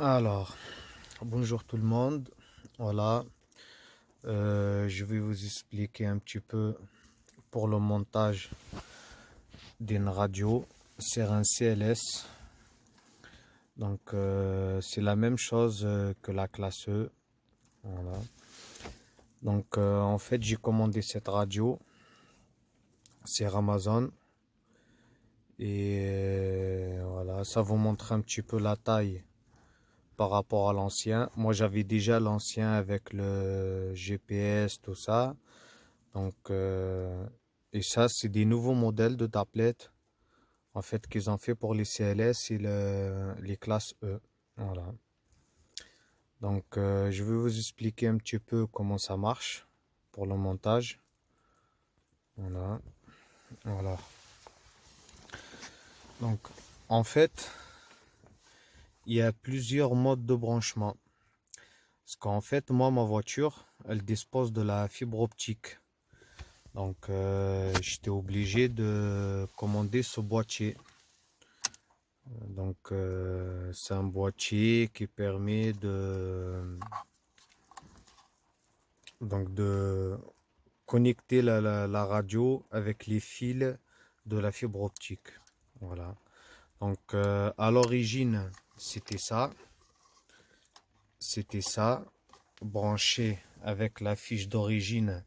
Alors, bonjour tout le monde. Voilà, je vais vous expliquer un petit peu pour le montage d'une radio sur un CLS. Donc, c'est la même chose que la classe E. Voilà. Donc, en fait, j'ai commandé cette radio sur Amazon. Et voilà, ça vous montre un petit peu la taille par rapport à l'ancien. Moi, j'avais déjà l'ancien avec le GPS, tout ça. Donc, et ça, c'est des nouveaux modèles de tablettes, en fait, qu'ils ont fait pour les CLS et les classes E. Voilà. Donc, je vais vous expliquer un petit peu comment ça marche pour le montage. Voilà. Voilà. Donc, en fait, il y a plusieurs modes de branchement. Parce qu'en fait, moi, ma voiture, elle dispose de la fibre optique. Donc, j'étais obligé de commander ce boîtier. Donc, c'est un boîtier qui permet de connecter la radio avec les fils de la fibre optique. Voilà. Donc, à l'origine, c'était ça. C'était ça, branché avec la fiche d'origine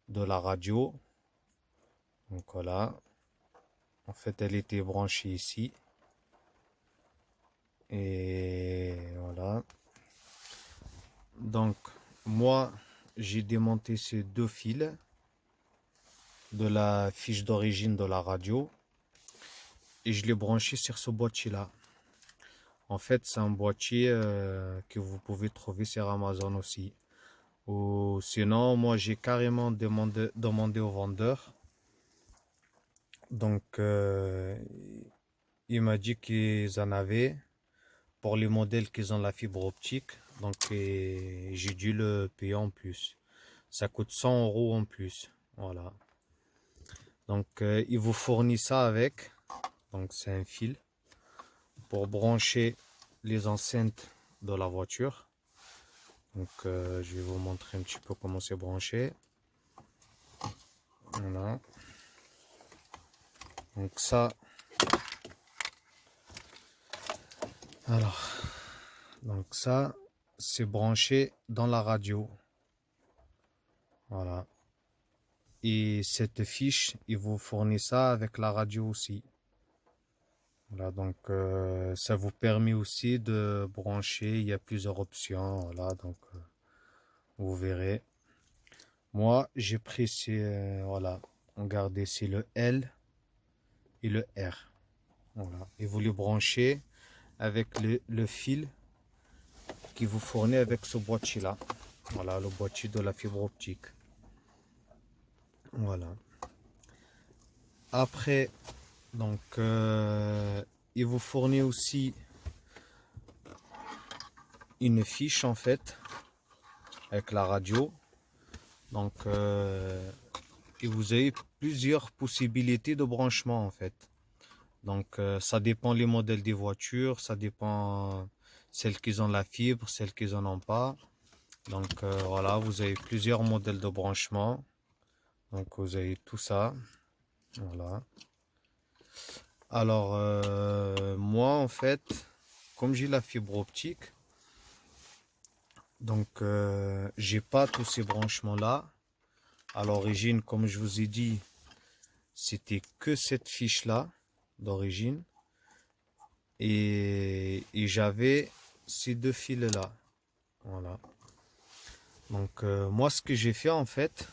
de la radio. Donc, voilà. En fait, elle était branchée ici. Et voilà. Donc, moi, j'ai démonté ces deux fils de la fiche d'origine de la radio et je l'ai branché sur ce boîtier-là. En fait, c'est un boîtier que vous pouvez trouver sur Amazon aussi. Ou sinon, moi, j'ai carrément demandé au vendeur. Donc, il m'a dit qu'ils en avaient pour les modèles qui ont la fibre optique. Donc, j'ai dû le payer en plus. Ça coûte 100 € en plus. Voilà. Donc, il vous fournit ça avec. Donc, c'est un fil pour brancher les enceintes de la voiture. Donc, je vais vous montrer un petit peu comment c'est branché. Voilà. Donc, ça. Alors, donc ça, c'est branché dans la radio. Voilà. Et cette fiche, il vous fournit ça avec la radio aussi. Voilà, donc ça vous permet aussi de brancher. Il y a plusieurs options. Voilà, donc vous verrez. Moi, j'ai pris voilà, regardez, c'est le L et le R. Voilà, et vous les branchez avec le fil qui vous fournit avec ce boîtier-là. Voilà, le boîtier de la fibre optique. Voilà. Après, donc, il vous fournit aussi une fiche en fait avec la radio. Donc, et vous avez plusieurs possibilités de branchement en fait. Donc, ça dépend les modèles des voitures, ça dépend celles qui ont la fibre, celles qui n'en ont pas. Donc, voilà, vous avez plusieurs modèles de branchement. Donc, vous avez tout ça. Voilà. Alors, moi, en fait, comme j'ai la fibre optique, donc j'ai pas tous ces branchements-là. À l'origine, comme je vous ai dit, c'était que cette fiche-là d'origine. Et j'avais ces deux fils-là. Voilà. Donc moi, ce que j'ai fait en fait,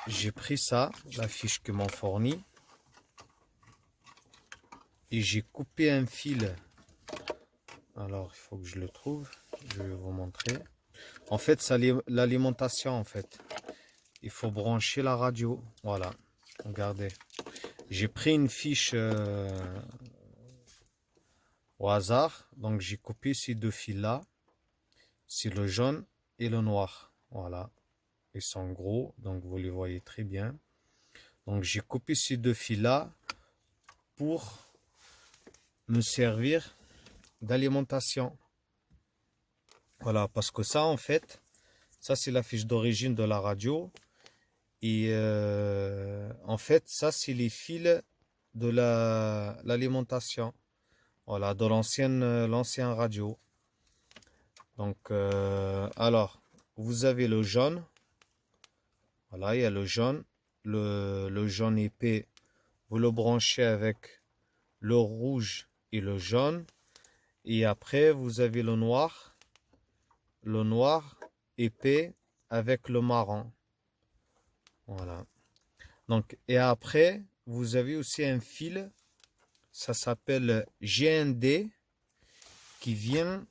j'ai pris ça, la fiche que m'ont fournie, et j'ai coupé un fil. Alors, il faut que je le trouve. Je vais vous montrer. En fait, c'est l'alimentation en fait. Il faut brancher la radio. Voilà. Regardez. J'ai pris une fiche au hasard. Donc, j'ai coupé ces deux fils-là. C'est le jaune et le noir. Voilà. Ils sont gros. Donc, vous les voyez très bien. Donc, j'ai coupé ces deux fils-là pour me servir d'alimentation. Voilà, parce que ça, en fait, ça c'est la fiche d'origine de la radio. Et en fait, ça c'est les fils de l'alimentation. Voilà, de l'ancien radio. Donc, alors, vous avez le jaune. Voilà, il y a le jaune. Le jaune épais, vous le branchez avec le rouge et le jaune. Et après, vous avez le noir épais avec le marron. Voilà. Donc, et après, vous avez aussi un fil, ça s'appelle GND, qui vient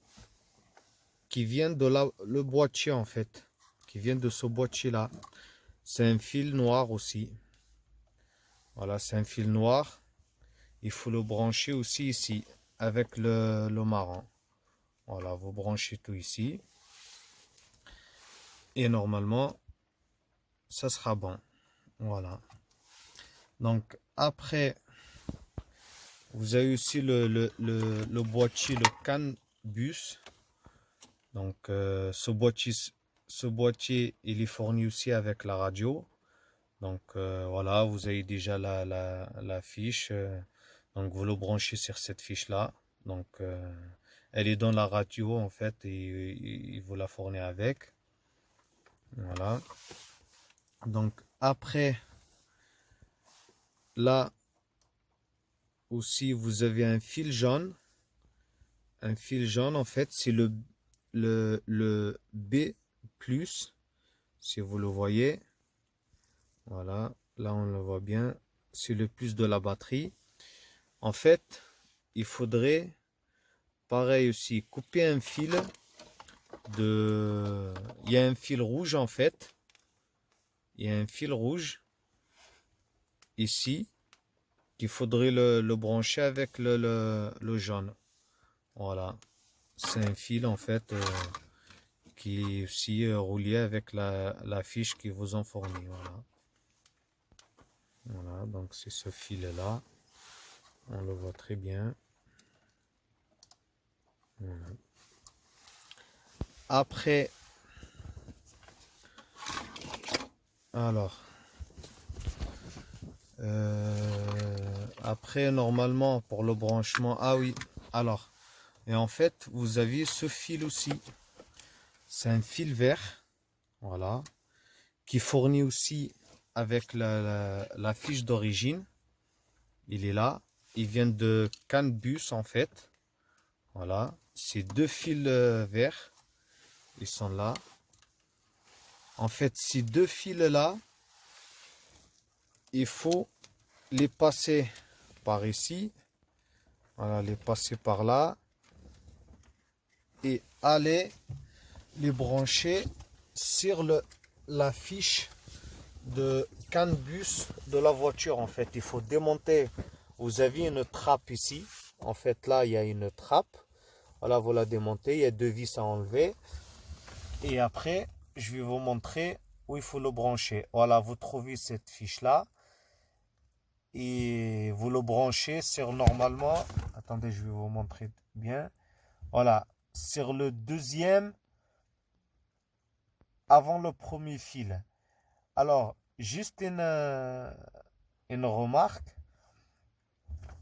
de le boîtier en fait, qui vient de ce boîtier-là. C'est un fil noir aussi. Voilà, c'est un fil noir. Il faut le brancher aussi ici, avec le marron. Voilà, vous branchez tout ici. Et normalement, ça sera bon. Voilà. Donc, après, vous avez aussi le boîtier, le CAN bus. Donc, ce boîtier, il est fourni aussi avec la radio. Donc, voilà, vous avez déjà la fiche. Donc, vous le branchez sur cette fiche-là. Donc, elle est dans la radio, en fait, et il vous la fournit avec. Voilà. Donc, après, là aussi, vous avez un fil jaune. Un fil jaune, en fait, c'est le B+, si vous le voyez. Voilà, là on le voit bien. C'est le plus de la batterie. En fait, il faudrait, pareil aussi, couper un fil de... Il y a un fil rouge en fait. Il y a un fil rouge ici qu'il faudrait le brancher avec le jaune. Voilà, c'est un fil en fait qui est aussi relié avec la fiche qui vous en fournit. Voilà. Voilà, donc c'est ce fil-là. On le voit très bien. Voilà. Après, alors, après normalement pour le branchement, ah oui, alors, et en fait vous avez ce fil aussi. C'est un fil vert, voilà, qui fournit aussi avec la fiche d'origine. Il est là, il vient de CAN bus en fait. Voilà, ces deux fils verts, ils sont là. En fait, ces deux fils-là, il faut les passer par ici. Voilà, les passer par là. Et aller les brancher sur la fiche de CAN bus de la voiture. En fait, il faut démonter. Vous avez une trappe ici. En fait, là, il y a une trappe. Voilà, vous la démontez. Il y a deux vis à enlever. Et après, je vais vous montrer où il faut le brancher. Voilà, vous trouvez cette fiche-là. Et vous le branchez sur normalement. Attendez, je vais vous montrer bien. Voilà, sur le deuxième avant le premier fil. Alors, juste une remarque.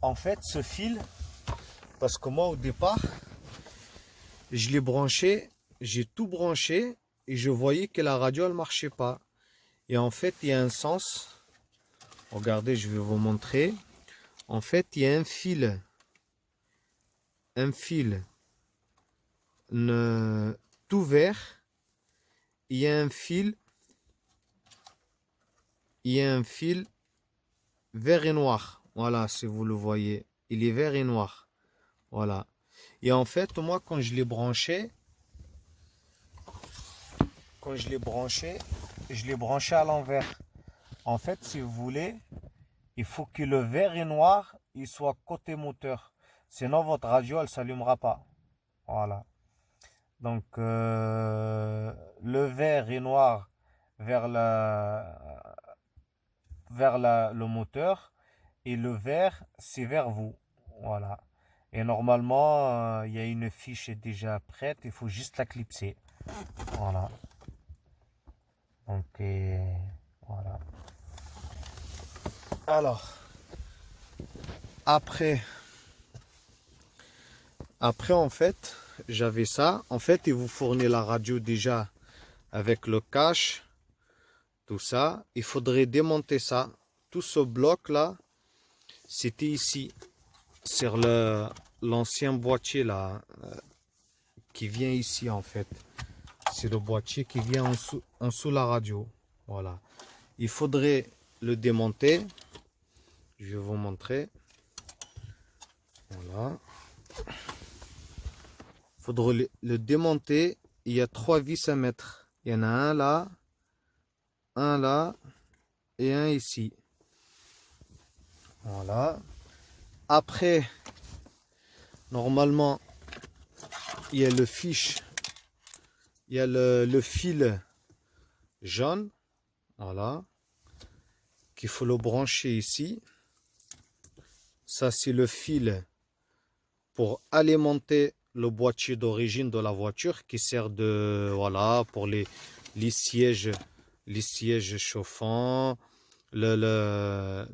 En fait, ce fil, parce que moi au départ, je l'ai branché, j'ai tout branché et je voyais que la radio elle marchait pas. Et en fait, il y a un sens. Regardez, je vais vous montrer. En fait, il y a un fil tout vert. Il y a un fil vert et noir. Voilà, si vous le voyez. Il est vert et noir. Voilà. Et en fait, moi, quand je l'ai branché, je l'ai branché à l'envers. En fait, si vous voulez, il faut que le vert et noir, il soit côté moteur. Sinon, votre radio, elle ne s'allumera pas. Voilà. Donc, le vert et noir vers le moteur. Et le vert, c'est vers vous. Voilà. Et normalement, il y a une fiche déjà prête, il faut juste la clipser. Voilà. Donc, voilà. Alors, après, en fait, j'avais ça. En fait, il vous fournit la radio déjà avec le cache, tout ça. Il faudrait démonter ça. Tout ce bloc-là, c'était ici, sur l'ancien boîtier là, qui vient ici en fait. C'est le boîtier qui vient en dessous la radio. Voilà. Il faudrait le démonter. Je vais vous montrer. Voilà. Il faudrait le démonter. Il y a 3 vis à mettre. Il y en a un là et un ici. Voilà. Après, normalement, il y a le fiche. Il y a le fil jaune. Voilà. Qu'il faut le brancher ici. Ça, c'est le fil pour alimenter le boîtier d'origine de la voiture qui sert de, voilà, pour les sièges chauffants, le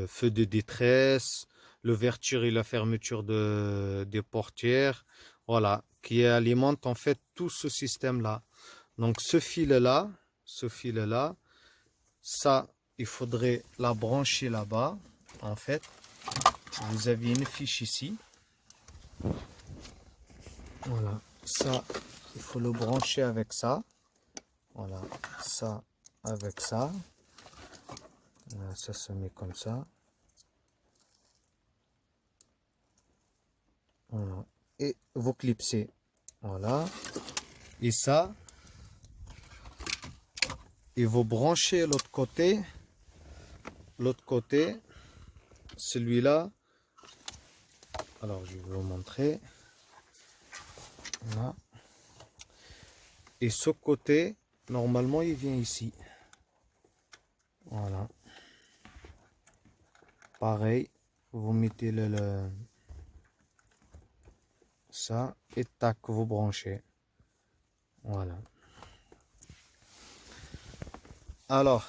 feu de détresse, l'ouverture et la fermeture des portières, voilà, qui alimente en fait tout ce système-là. Donc ce fil-là, ça, il faudrait la brancher là-bas, en fait. Vous avez une fiche ici. Voilà, ça, il faut le brancher avec ça. Voilà, ça avec ça. Voilà, ça se met comme ça. Voilà. Et vous clipsez. Voilà. Et ça. Et vous branchez l'autre côté. L'autre côté. Celui-là. Alors, je vais vous montrer. Voilà. Et ce côté, normalement, il vient ici. Voilà. Pareil, vous mettez ça et tac, vous branchez. Voilà. Alors,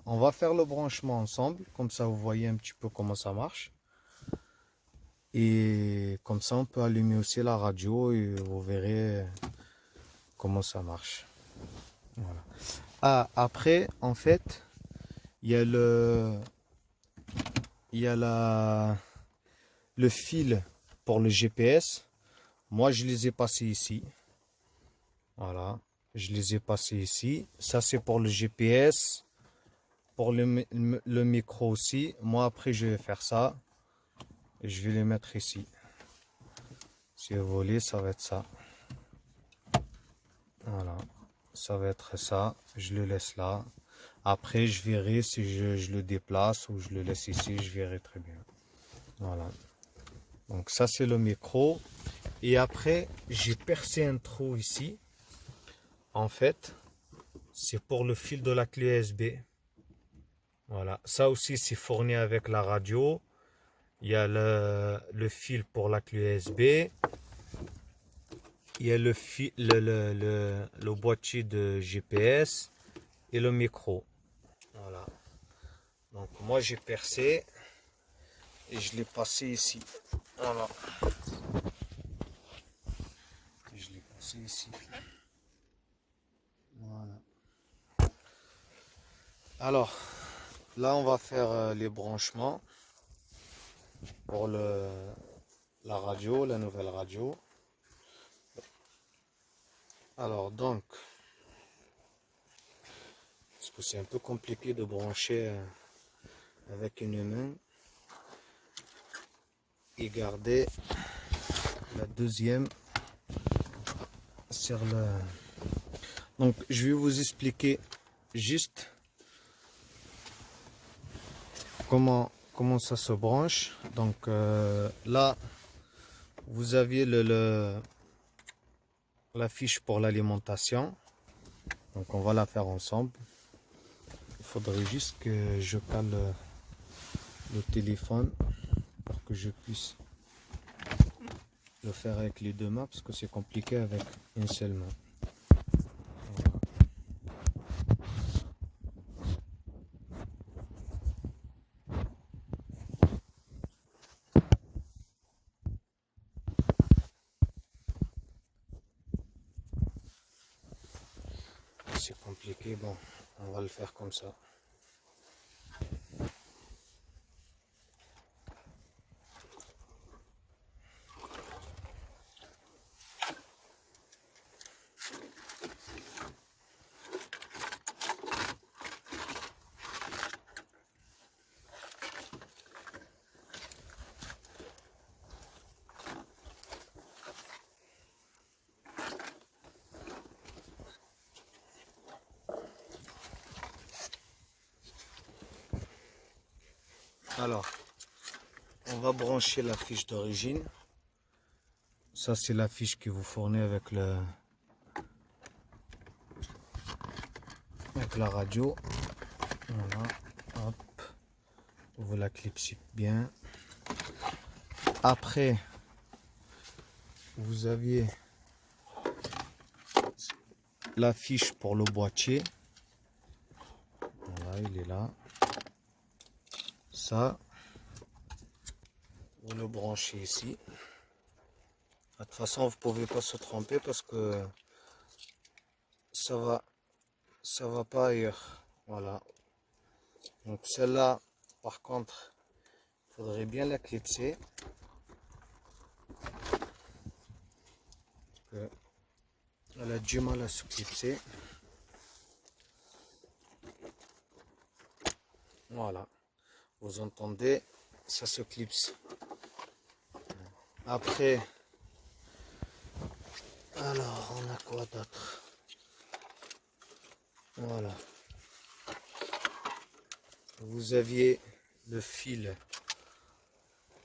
on va faire le branchement ensemble, comme ça vous voyez un petit peu comment ça marche. Et comme ça on peut allumer aussi la radio et vous verrez comment ça marche. Voilà. Ah, après, en fait, il y a le fil pour le GPS. Moi, je les ai passés ici. Voilà, je les ai passés ici. Ça, c'est pour le GPS. Pour le micro aussi. Moi, après, je vais faire ça. Et je vais les mettre ici. Si vous voulez, ça va être ça. Voilà. Ça va être ça. Je le laisse là. Après, je verrai si je le déplace ou je le laisse ici. Je verrai très bien. Voilà. Donc, ça, c'est le micro. Et après, j'ai percé un trou ici. En fait, c'est pour le fil de la clé USB. Voilà. Ça aussi, c'est fourni avec la radio. Il y a le fil pour la clé USB. Il y a le boîtier de GPS et le micro. Voilà. Donc moi j'ai percé et je l'ai passé ici. Voilà. Je l'ai passé ici. Voilà. Alors là on va faire les branchements pour la radio, la nouvelle radio. Alors donc, parce que c'est un peu compliqué de brancher avec une main et garder la deuxième sur le... Donc je vais vous expliquer juste comment ça se branche. Donc là vous aviez la fiche pour l'alimentation. Donc on va la faire ensemble. Il faudrait juste que je cale le téléphone. pour que je puisse le faire avec les deux mains parce que c'est compliqué avec une seule main. Voilà. C'est compliqué, bon, on va le faire comme ça. Alors, on va brancher la fiche d'origine. Ça, c'est la fiche qui vous fournit avec la radio. Voilà, hop, vous la clipsez bien. Après, vous aviez la fiche pour le boîtier. Voilà, il est là. Ça, vous le branchez ici. De toute façon, vous pouvez pas se tromper parce que ça va pas ailleurs. Voilà. Donc celle-là, par contre, il faudrait bien la clipser. Parce que elle a du mal à se clipser. Voilà. Vous entendez, ça se clipse. Après, alors on a quoi d'autre? Voilà. Vous aviez le fil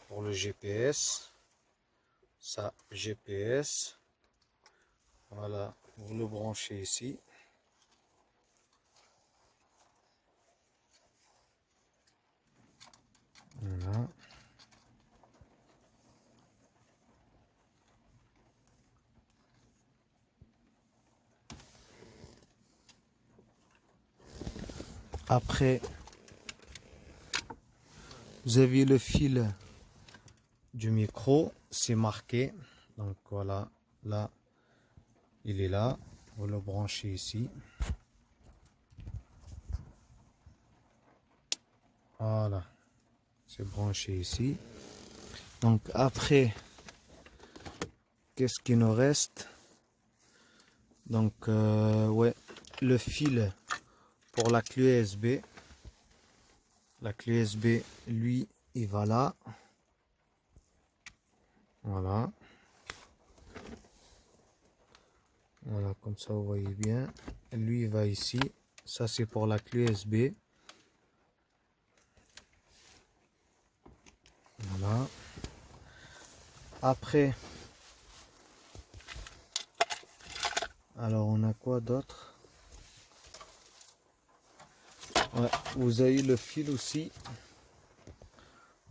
pour le GPS. Ça, GPS. Voilà, vous le branchez ici. Voilà. Après, vous avez le fil du micro, c'est marqué. Donc voilà, là, il est là. Vous le branchez ici. Voilà, c'est branché ici. Donc après, qu'est-ce qu'il nous reste? Donc ouais, le fil pour la clé USB. La clé USB, lui, il va là. Voilà. Voilà, comme ça vous voyez bien. Lui, il va ici. Ça, c'est pour la clé USB. Voilà. Après, alors on a quoi d'autre? Ouais, vous avez le fil aussi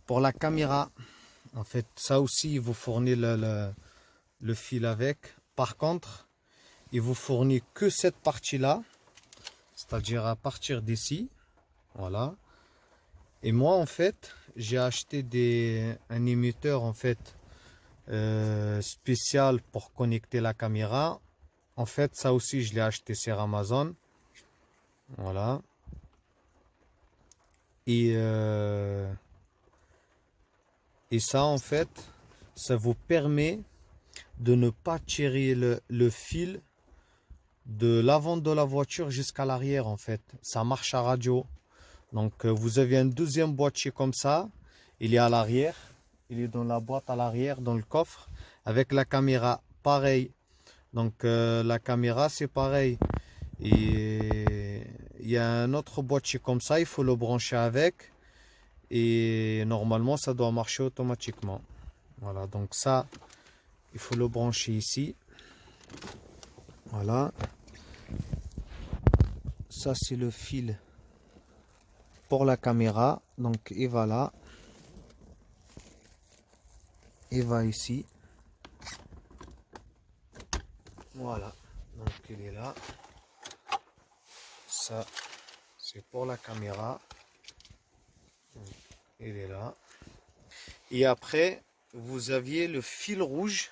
pour la caméra. En fait, ça aussi, il vous fournit le fil avec. Par contre, il vous fournit que cette partie-là, c'est-à-dire à partir d'ici. Voilà. Et moi, en fait, j'ai acheté un émetteur en fait spécial pour connecter la caméra. En fait, ça aussi, je l'ai acheté sur Amazon. Voilà. Et ça, en fait, ça vous permet de ne pas tirer le fil de l'avant de la voiture jusqu'à l'arrière, en fait. Ça marche à radio. Donc, vous avez un deuxième boîtier comme ça. Il est à l'arrière. Il est dans la boîte à l'arrière, dans le coffre. Avec la caméra, pareil. Donc, la caméra, c'est pareil. Et il y a un autre boîtier comme ça. Il faut le brancher avec. Et normalement, ça doit marcher automatiquement. Voilà, donc ça, il faut le brancher ici. Voilà. Ça, c'est le fil pour la caméra. Donc, et voilà. il va ici. Voilà, donc il est là. Ça, c'est pour la caméra. Il est là. Et après, vous aviez le fil rouge.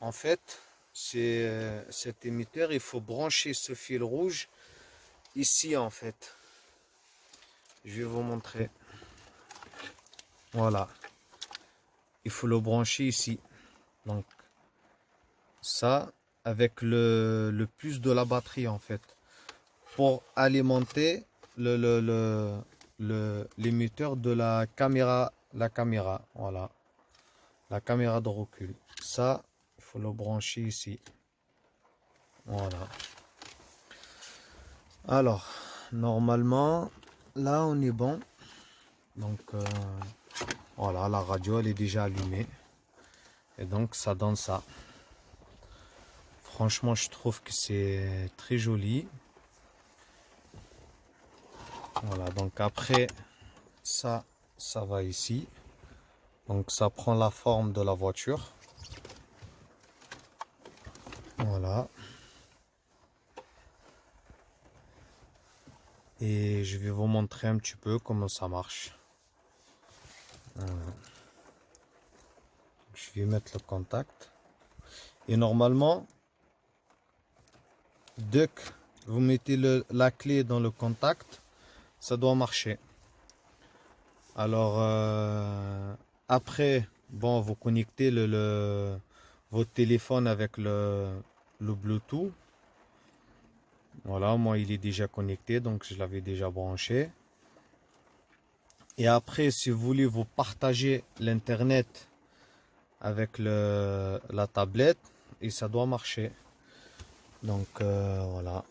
En fait, c'est cet émetteur, il faut brancher ce fil rouge ici en fait. Je vais vous montrer. Voilà. Il faut le brancher ici. Donc, ça, avec le plus de la batterie en fait. Pour alimenter l'émetteur de la caméra. Voilà. La caméra de recul. Ça, il faut le brancher ici. Voilà. Alors, normalement, là, on est bon. Donc, voilà, la radio, elle est déjà allumée. Et donc, ça donne ça. Franchement, je trouve que c'est très joli. Voilà, donc après, ça va ici. Donc, ça prend la forme de la voiture. Voilà. Et je vais vous montrer un petit peu comment ça marche. Voilà. Je vais mettre le contact. Et normalement, dès que vous mettez la clé dans le contact, ça doit marcher. Alors, après, bon, vous connectez votre téléphone avec le Bluetooth. Voilà, moi, il est déjà connecté, donc je l'avais déjà branché. Et après, si vous voulez vous partager l'Internet avec la tablette, et ça doit marcher. Donc, voilà.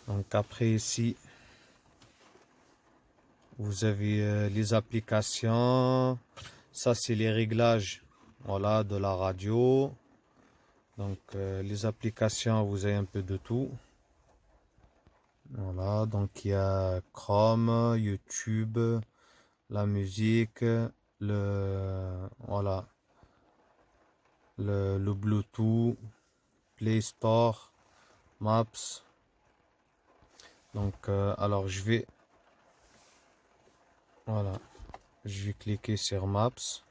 Donc, après, ici, vous avez les applications. Ça, c'est les réglages, voilà, de la radio. Donc, les applications, vous avez un peu de tout. Voilà, donc il y a Chrome, YouTube, la musique, voilà, le Bluetooth, Play Store, Maps. Donc, alors voilà, je vais cliquer sur Maps.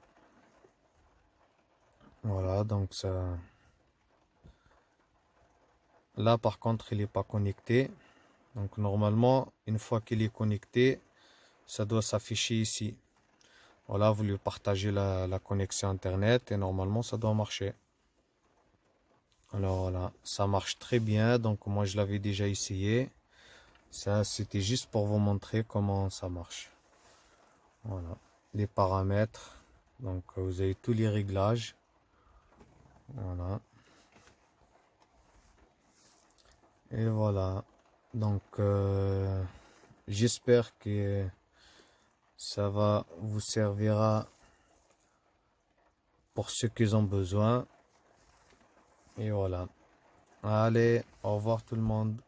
Voilà, donc ça. Là, par contre, il n'est pas connecté. Donc, normalement, une fois qu'il est connecté, ça doit s'afficher ici. Voilà, vous lui partagez la connexion Internet et normalement, ça doit marcher. Alors voilà, ça marche très bien. Donc, moi, je l'avais déjà essayé. Ça, c'était juste pour vous montrer comment ça marche. Voilà, les paramètres. Donc, vous avez tous les réglages. Voilà. Et voilà. Donc, j'espère que ça va vous servira pour ceux qui ont besoin. Et voilà. Allez, au revoir tout le monde.